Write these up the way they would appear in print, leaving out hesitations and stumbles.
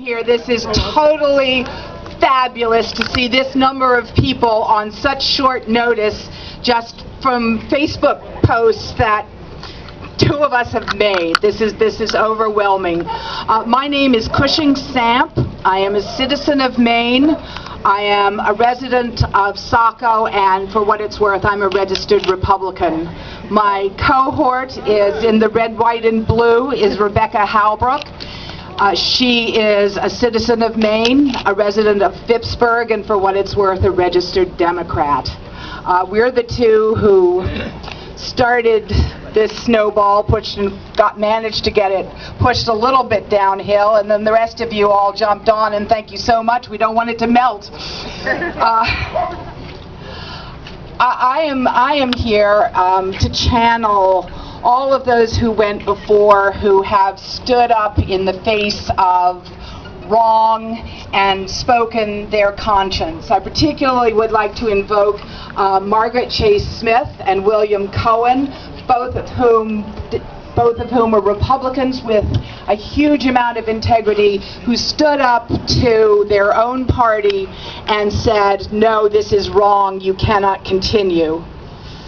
Here, this is totally fabulous to see this number of people on such short notice, just from Facebook posts that two of us have made. This is overwhelming. My name is Cushing Samp. I am a citizen of Maine. I am a resident of Saco, and for what it's worth, I'm a registered Republican. My cohort is in the red, white, and blue is Rebecca Halbrook. She is a citizen of Maine, a resident of Phippsburg, and for what it's worth, a registered Democrat. We're the two who started this snowball, managed to get it pushed a little bit downhill, and then the rest of you all jumped on, and thank you so much. We don't want it to melt. I am here to channel all of those who went before, who have stood up in the face of wrong and spoken their conscience. I particularly would like to invoke Margaret Chase Smith and William Cohen, both of whom are Republicans with a huge amount of integrity, who stood up to their own party and said, no, this is wrong, you cannot continue.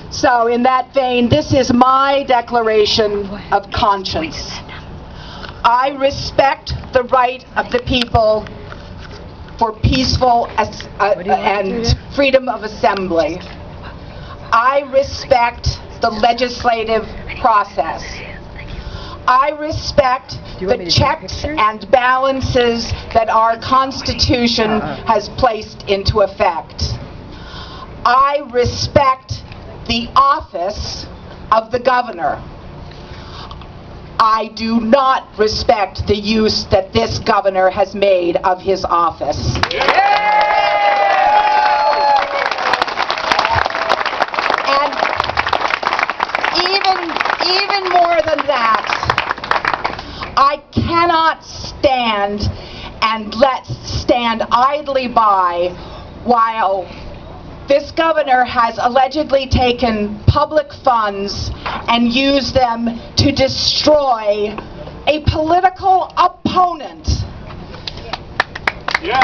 So in that vein, this is my declaration of conscience. I respect the right of the people for peaceful and freedom of assembly. I respect the legislative process. I respect the checks and balances that our Constitution has placed into effect. I respect the office of the governor. I do not respect the use that this governor has made of his office. And even more than that, I cannot stand idly by while this governor has allegedly taken public funds and used them to destroy a political opponent. Yeah.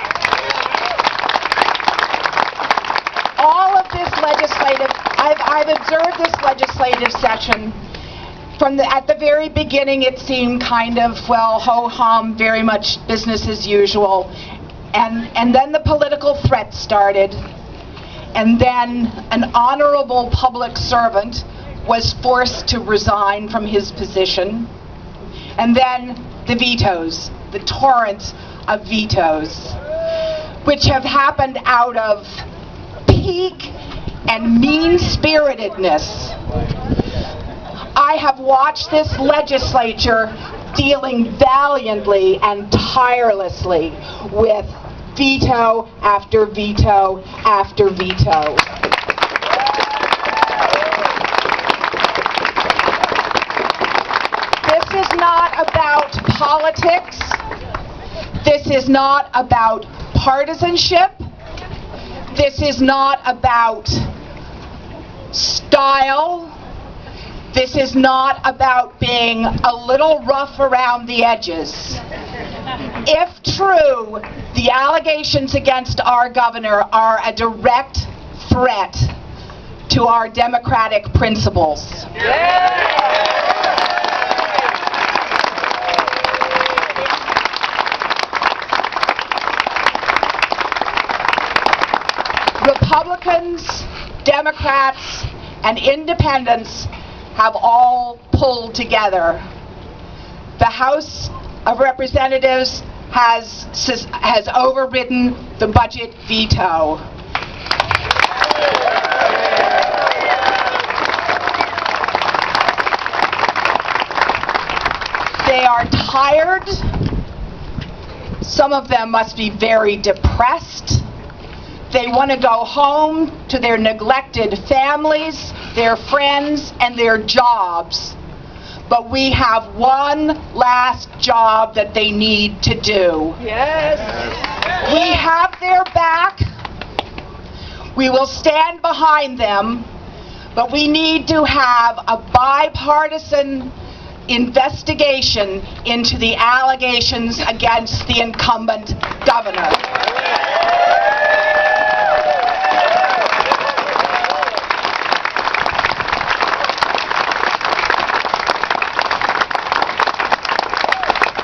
All of this legislative, I've observed this legislative session. At the very beginning, it seemed kind of, well, ho-hum, very much business as usual. And then the political threat started. And then an honorable public servant was forced to resign from his position. And then the vetoes, the torrent of vetoes, which have happened out of pique and mean-spiritedness. I have watched this legislature dealing valiantly and tirelessly with veto after veto after veto. This is not about politics. This is not about partisanship. This is not about style. This is not about being a little rough around the edges. If true, the allegations against our governor are a direct threat to our democratic principles. Republicans, Democrats, and independents have all pulled together. The House of Representatives has overridden the budget veto. They are tired. Some of them must be very depressed. They want to go home to their neglected families, their friends, and their jobs. But we have one last job that they need to do. Yes. We have their back. We will stand behind them, but we need to have a bipartisan investigation into the allegations against the incumbent governor.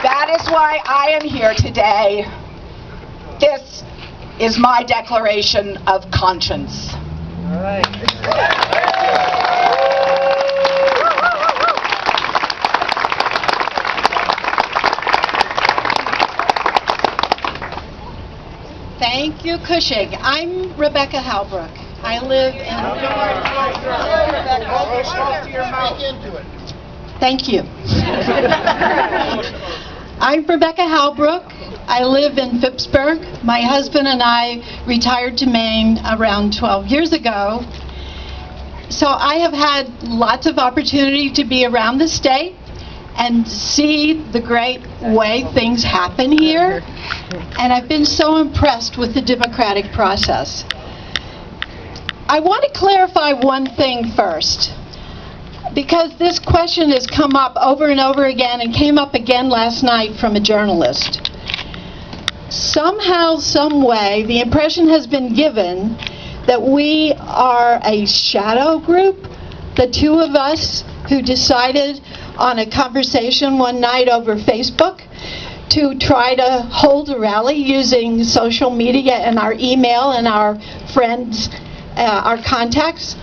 That is why I am here today. This is my declaration of conscience. All right. Thank you, Cushing. I'm Rebecca Halbrook. I live in... Thank you. I'm Rebecca Halbrook. I live in Phippsburg. My husband and I retired to Maine around 12 years ago. So I have had lots of opportunity to be around the state and see the great way things happen here. And I've been so impressed with the democratic process. I want to clarify one thing first, because this question has come up over and over again and came up again last night from a journalist. Somehow, some way, the impression has been given that we are a shadow group, the two of us who decided on a conversation one night over Facebook to try to hold a rally using social media and our email and our friends, our contacts,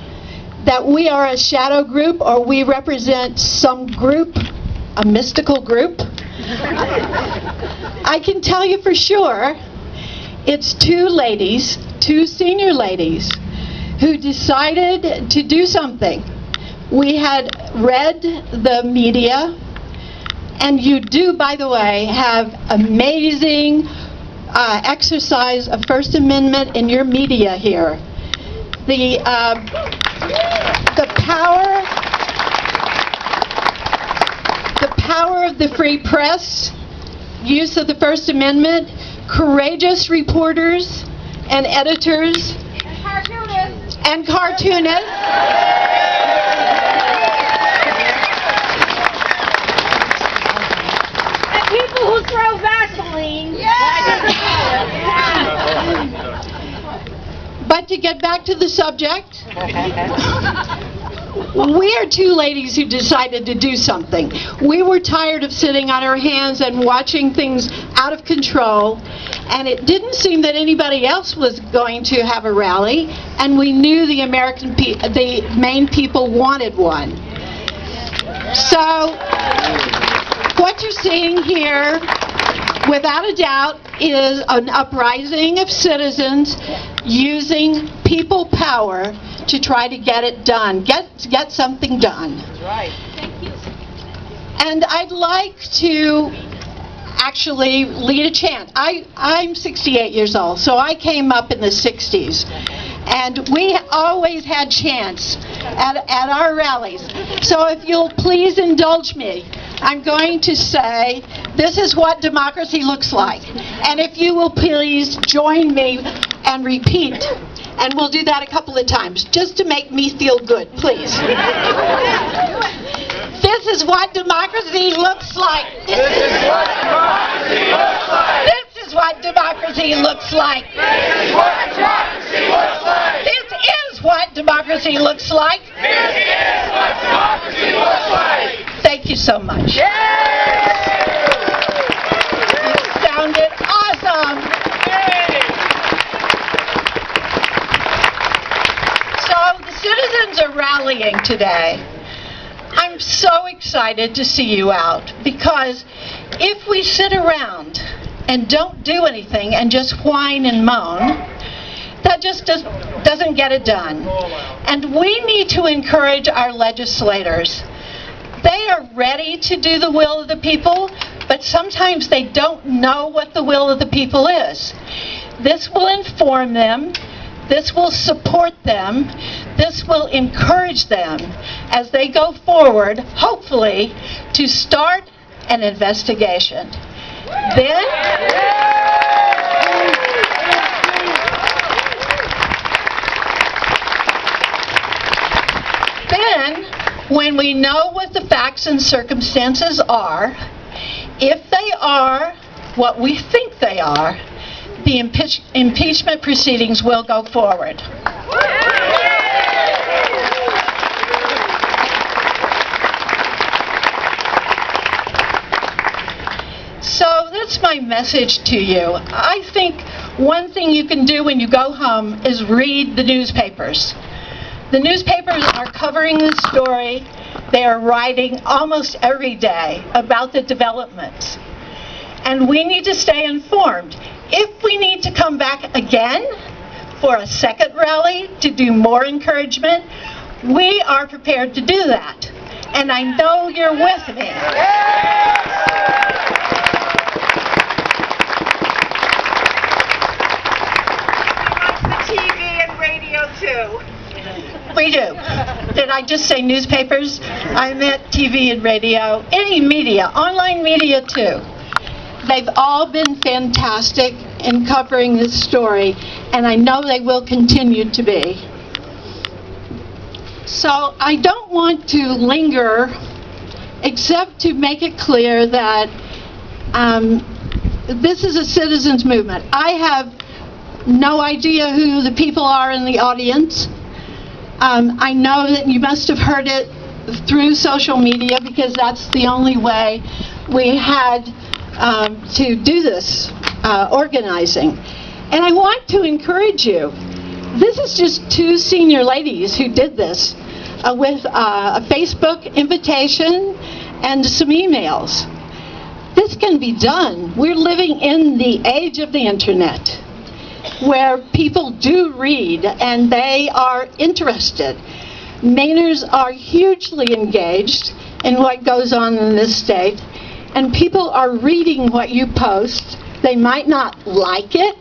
that we are a shadow group or we represent some group, a mystical group. I can tell you for sure, it's two ladies, two senior ladies, who decided to do something. We had read the media, and you do, by the way, have amazing exercise of First Amendment in your media here. The power of the free press, use of the First Amendment, courageous reporters and editors and cartoonists. People who throw Vaseline. But to get back to the subject, we are two ladies who decided to do something. We were tired of sitting on our hands and watching things out of control, and it didn't seem that anybody else was going to have a rally, and we knew the Maine people wanted one. So what you're seeing here, without a doubt, is an uprising of citizens using people power to try to get it done, get something done. That's right. Thank you. And I'd like to actually lead a chant. I'm 68 years old, so I came up in the 60s. And we always had chants at our rallies. So if you'll please indulge me, I'm going to say, this is what democracy looks like. And if you will please join me and repeat, and we'll do that a couple of times, just to make me feel good, please. This is what democracy looks like. This is what democracy looks like. This is what democracy looks like. This is what democracy looks like. This is what democracy looks like. This is what democracy looks like. Thank you so much. Yay! You sounded awesome. So the citizens are rallying today. I'm so excited to see you out, because if we sit around and don't do anything and just whine and moan, that just doesn't get it done. And we need to encourage our legislators. They are ready to do the will of the people, but sometimes they don't know what the will of the people is. This will inform them. This will support them. This will encourage them as they go forward, hopefully, to start an investigation. Then when we know what the facts and circumstances are, if they are what we think they are, the impeachment proceedings will go forward. So that's my message to you. I think one thing you can do when you go home is read the newspapers. The newspapers are covering this story. They are writing almost every day about the developments. And we need to stay informed. If we need to come back again for a second rally to do more encouragement, we are prepared to do that. And I know you're with me. We do. Did I just say newspapers? I meant TV and radio, any media, online media too. They've all been fantastic in covering this story, and I know they will continue to be. So I don't want to linger, except to make it clear that this is a citizens' movement. I have no idea who the people are in the audience. I know that you must have heard it through social media because that's the only way we had to do this organizing. And I want to encourage you. This is just two senior ladies who did this with a Facebook invitation and some emails. This can be done. We're living in the age of the internet, where people do read and they are interested. Mainers are hugely engaged in what goes on in this state, and people are reading what you post. They might not like it,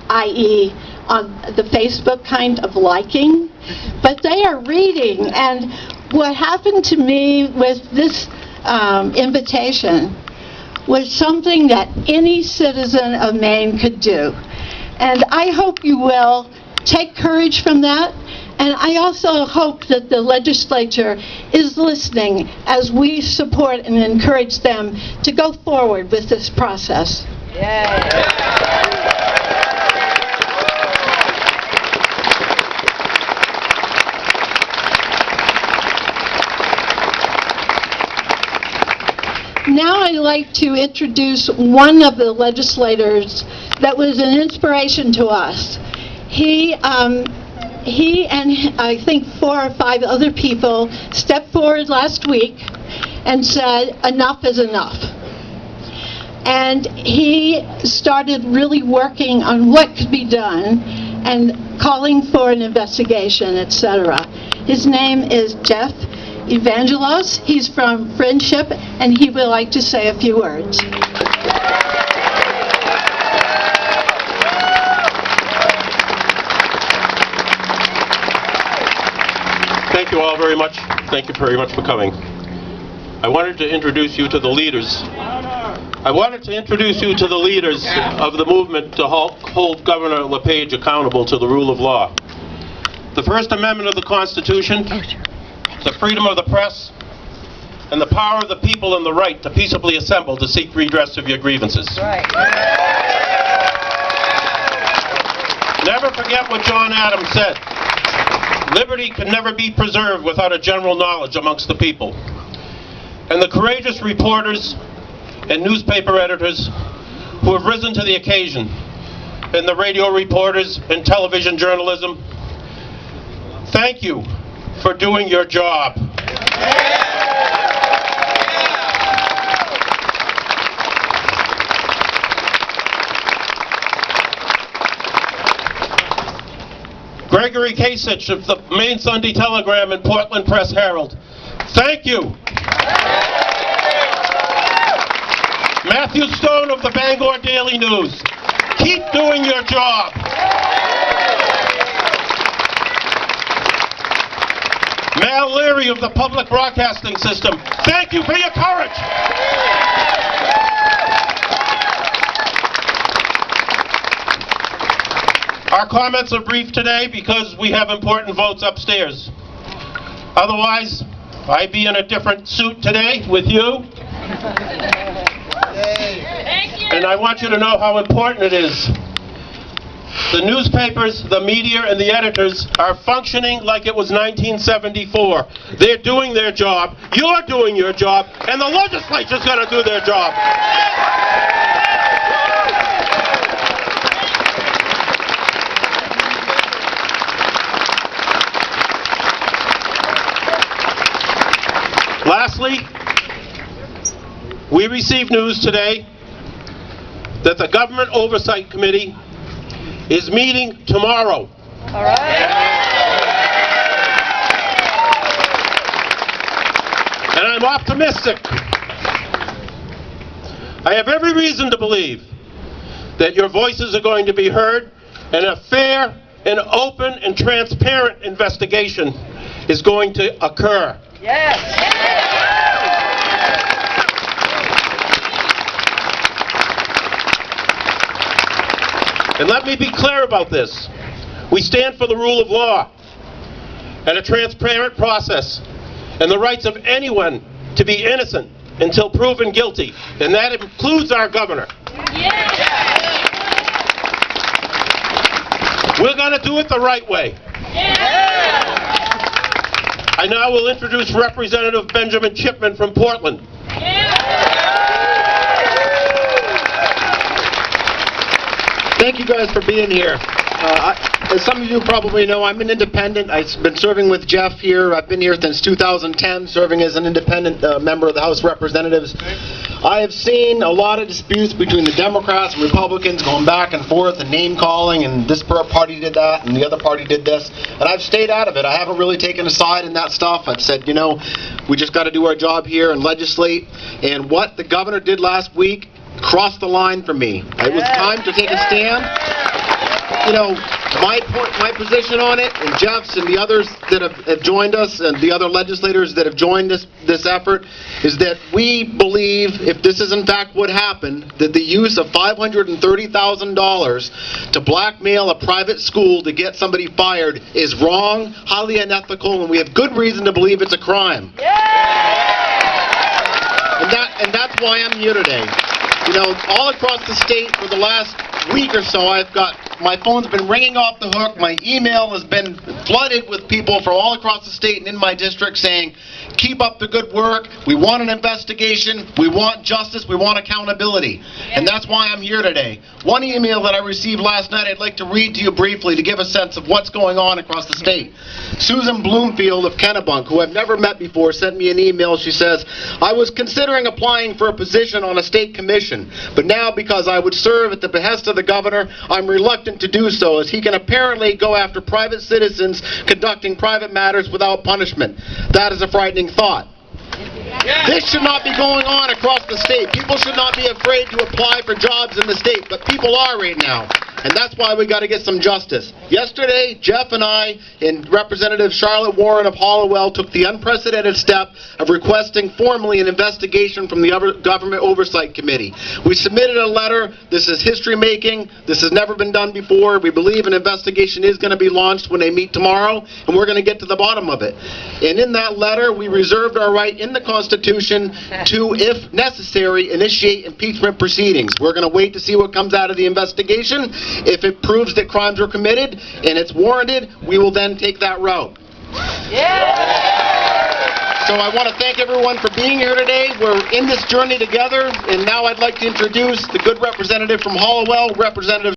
i.e. on the Facebook kind of liking, but they are reading. And what happened to me with this invitation was something that any citizen of Maine could do. And I hope you will take courage from that. And I also hope that the legislature is listening as we support and encourage them to go forward with this process. Now I'd like to introduce one of the legislators that was an inspiration to us. He and I think 4 or 5 other people stepped forward last week and said, enough is enough. And he started really working on what could be done and calling for an investigation, etc. His name is Jeff Evangelos. He's from Friendship, and he would like to say a few words. Thank you all very much. Thank you very much for coming. I wanted to introduce you to the leaders. I wanted to introduce you to the leaders of the movement to hold Governor LePage accountable to the rule of law. The First Amendment of the Constitution, the freedom of the press, and the power of the people and the right to peaceably assemble to seek redress of your grievances. Never forget what John Adams said. Liberty can never be preserved without a general knowledge amongst the people. And the courageous reporters and newspaper editors who have risen to the occasion, and the radio reporters and television journalism, thank you for doing your job. Gregory Kasich of the Maine Sunday Telegram and Portland Press Herald, thank you. Matthew Stone of the Bangor Daily News, keep doing your job. Mal Leary of the Public Broadcasting System, thank you for your courage. Our comments are brief today because we have important votes upstairs. Otherwise, I be in a different suit today with you. And I want you to know how important it is. The newspapers, the media, and the editors are functioning like it was 1974. They're doing their job, you're doing your job, and the legislature's going to do their job. Lastly, we received news today that the Government Oversight Committee is meeting tomorrow. All right. And I'm optimistic. I have every reason to believe that your voices are going to be heard and a fair and open and transparent investigation is going to occur. Yes. And let me be clear about this. We stand for the rule of law and a transparent process and the rights of anyone to be innocent until proven guilty, and that includes our governor. We're going to do it the right way. I now will introduce Representative Benjamin Chipman from Portland. Thank you guys for being here. As some of you probably know, I'm an independent. I've been serving with Jeff here. I've been here since 2010, serving as an independent member of the House of Representatives. I have seen a lot of disputes between the Democrats and Republicans going back and forth and name-calling, and this party did that and the other party did this. And I've stayed out of it. I haven't really taken a side in that stuff. I've said, you know, we just got to do our job here and legislate. And what the governor did last week crossed the line for me. It was time to take a stand. You know, my position on it, and Jeff's and the others that have joined us, and the other legislators that have joined this effort, is that we believe, if this is in fact what happened, that the use of $530,000 to blackmail a private school to get somebody fired is wrong, highly unethical, and we have good reason to believe it's a crime. And that's why I'm here today. You know, all across the state for the last week or so, my phone's been ringing off the hook. My email has been flooded with people from all across the state and in my district saying, keep up the good work. We want an investigation. We want justice. We want accountability. And that's why I'm here today. One email that I received last night I'd like to read to you briefly to give a sense of what's going on across the state. Susan Bloomfield of Kennebunk, who I've never met before, sent me an email. She says, I was considering applying for a position on a state commission, but now because I would serve at the behest of the governor, I'm reluctant to do so, as he can apparently go after private citizens conducting private matters without punishment. That is a frightening thought. This should not be going on across the state. People should not be afraid to apply for jobs in the state, but people are right now. And that's why we got to get some justice. Yesterday, Jeff and I and Representative Charlotte Warren of Hollowell took the unprecedented step of requesting formally an investigation from the Government Oversight Committee. We submitted a letter. This is history-making. This has never been done before. We believe an investigation is going to be launched when they meet tomorrow, and we're going to get to the bottom of it. And in that letter, we reserved our right in the Constitution to, if necessary, initiate impeachment proceedings. We're going to wait to see what comes out of the investigation. If it proves that crimes were committed and it's warranted, we will then take that route. So I want to thank everyone for being here today. We're in this journey together, and now I'd like to introduce the good representative from Hollowell, Representative